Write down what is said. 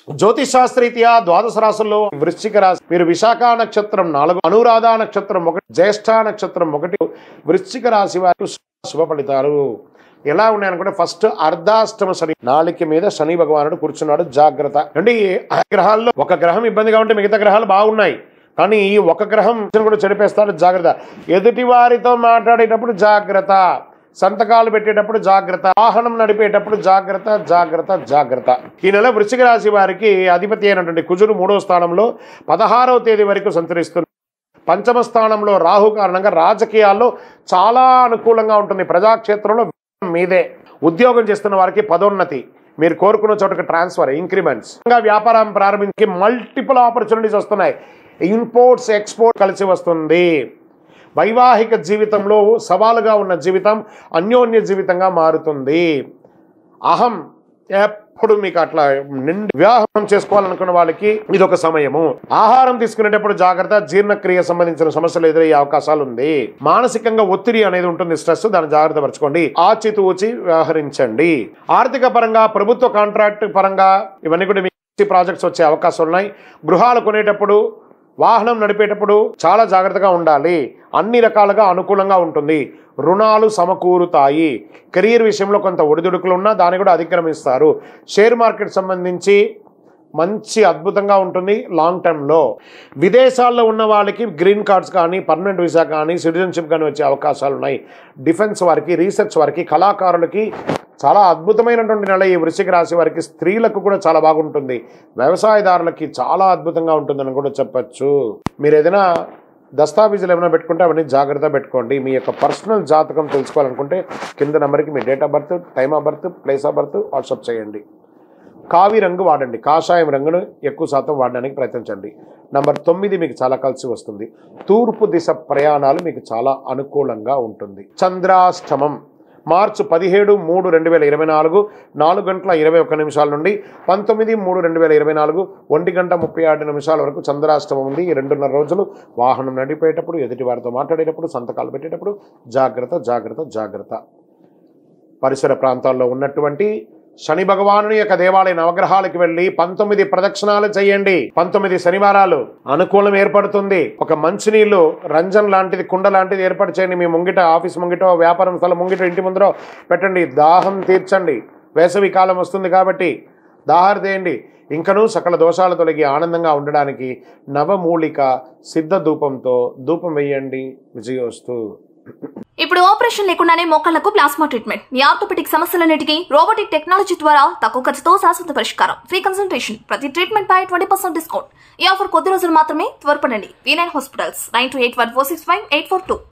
జ్యోతిషాస్త్రీత్యా ద్వాదశ రాశుల్లో వృశ్చిక రాశి, మీరు విశాఖ నక్షత్రం 4, అనురాధ నక్షత్రం 1, జ్యేష్ఠ నక్షత్రం 1 వృశ్చిక రాశి వారికి శుభ ఫలితాలు ఎలా ఉన్నాయనుకుంటే, ఫస్ట్ అర్ధాష్టమ శని, నాలుక మీద శని భగవానుడు కూర్చున్నాడు, జాగ్రత్త అండి. ఆ గ్రహాల్లో ఒక గ్రహం ఇబ్బందిగా ఉంటే మిగతా గ్రహాలు బాగున్నాయి, కానీ ఈ ఒక గ్రహం కూడా చెడిపేస్తాడు, జాగ్రత్త. ఎదుటి వారితో మాట్లాడేటప్పుడు జాగ్రత్త, సంతకాలు పెట్టేటప్పుడు జాగ్రత్త, వాహనం నడిపేటప్పుడు జాగ్రత్త జాగ్రత్త జాగ్రత్త. ఈ నెల వృశ్చిక రాశి వారికి అధిపతి అయినటువంటి కుజుడు 3వ స్థానంలో 16వ తేదీ వరకు సంచరిస్తున్నారు. పంచమ స్థానంలో రాహు కారణంగా రాజకీయాల్లో చాలా అనుకూలంగా ఉంటుంది. ప్రజాక్షేత్రంలో మీదే. ఉద్యోగం చేస్తున్న వారికి పదోన్నతి, మీరు కోరుకున్న చోటకి ట్రాన్స్ఫర్, ఇంక్రిమెంట్స్, వ్యాపారం ప్రారంభించి మల్టిపుల్ ఆపర్చునిటీస్ వస్తున్నాయి. ఇంపోర్ట్స్ ఎక్స్పోర్ట్ కలిసి వస్తుంది. వైవాహిక జీవితంలో సవాలుగా ఉన్న జీవితం అన్యోన్య జీవితంగా మారుతుంది. అహం ఎప్పుడు మీకు అట్లా నిండి వివాహం చేసుకోవాలనుకున్న వాళ్ళకి ఇది ఒక సమయము. ఆహారం తీసుకునేటప్పుడు జాగ్రత్త, జీర్ణక్రియ సంబంధించిన సమస్యలు ఎదురయ్యే అవకాశాలు ఉంది. మానసికంగా ఒత్తిడి అనేది ఉంటుంది, స్ట్రెస్, దాన్ని జాగ్రత్త పరచుకోండి. ఆచితూచి వ్యవహరించండి. ఆర్థిక పరంగా, ప్రభుత్వ కాంట్రాక్ట్ పరంగా ఇవన్నీ కూడా మీకు ప్రాజెక్ట్స్ వచ్చే అవకాశాలు ఉన్నాయి. గృహాలు కొనేటప్పుడు, వాహనం నడిపేటప్పుడు చాలా జాగ్రత్తగా ఉండాలి. అన్ని రకాలుగా అనుకూలంగా ఉంటుంది. రుణాలు సమకూరుతాయి. కెరీర్ విషయంలో కొంత ఒడిదుడుకులు ఉన్నా దాన్ని కూడా అధిక్రమిస్తారు. షేర్ మార్కెట్ సంబంధించి మంచి అద్భుతంగా ఉంటుంది లాంగ్ టర్మ్లో. విదేశాల్లో ఉన్న వాళ్ళకి గ్రీన్ కార్డ్స్ కానీ, పర్మనెంట్ వీసా కానీ, సిటిజన్షిప్ కానీ వచ్చే అవకాశాలు ఉన్నాయి. డిఫెన్స్ వారికి, రీసెర్చ్ వారికి, కళాకారులకి చాలా అద్భుతమైనటువంటి నెల ఈ వృశ్చిక రాశి వారికి. స్త్రీలకు కూడా చాలా బాగుంటుంది. వ్యవసాయదారులకి చాలా అద్భుతంగా ఉంటుందని కూడా చెప్పచ్చు. మీరు ఏదైనా దస్తావేజులు ఏమైనా పెట్టుకుంటే అవన్నీ జాగ్రత్త పెట్టుకోండి. మీ యొక్క పర్సనల్ జాతకం తెలుసుకోవాలనుకుంటే కింద నెంబర్కి మీ date of birth, time of birth, place of birth WhatsApp చేయండి. కావి రంగు వాడండి, కాషాయం రంగును ఎక్కువ శాతం వాడడానికి ప్రయత్నించండి. నంబర్ 9 మీకు చాలా కలిసి వస్తుంది. తూర్పు దిశ ప్రయాణాలు మీకు చాలా అనుకూలంగా ఉంటుంది. చంద్రాష్టమం మార్చి 17/3/2024 4:21 నుండి 19/3/2024 1:36 వరకు చంద్రాష్టమం ఉంది. ఈ 2.5 రోజులు వాహనం నడిపేటప్పుడు, ఎదుటి వారితో మాట్లాడేటప్పుడు, సంతకాలు పెట్టేటప్పుడు జాగ్రత్త జాగ్రత్త జాగ్రత్త. పరిసర ప్రాంతాల్లో ఉన్నటువంటి శని భగవానుని యొక్క దేవాలయ నవగ్రహాలకు వెళ్ళి 19 ప్రదక్షిణాలు చేయండి. 19 శనివారాలు అనుకూలం ఏర్పడుతుంది. ఒక మంచినీళ్ళు రంజన్ లాంటిది, కుండ లాంటిది ఏర్పాటు చేయండి. మీ ముంగిట, ఆఫీస్ ముంగిటో, వ్యాపారం స్థలం ముంగిటో, ఇంటి ముందరో పెట్టండి. దాహం తీర్చండి. వేసవి కాలం వస్తుంది కాబట్టి దాహార్దేయండి. ఇంకనూ సకల దోషాలు తొలగి ఆనందంగా ఉండడానికి నవమూలిక సిద్ధ ధూపంతో ధూపం వేయండి. విజయోస్తు. ఇప్పుడు ఆపరేషన్ లేకుండానే మోకాళ్లకు ప్లాస్మా ట్రీట్మెంట్. మీ ఆర్థోపెడిక్ సమస్యలన్నిటికీ రోబోటిక్ టెక్నాలజీ ద్వారా తక్కువ ఖర్చుతో శాశ్వత పరిష్కారం. Free consultation. ప్రతి ట్రీట్మెంట్ పై 20% డిస్కౌంట్. ఈ ఆఫర్ కొద్ది రోజులు మాత్రమే. త్వరపడండి. V9 hospitals 9281465842.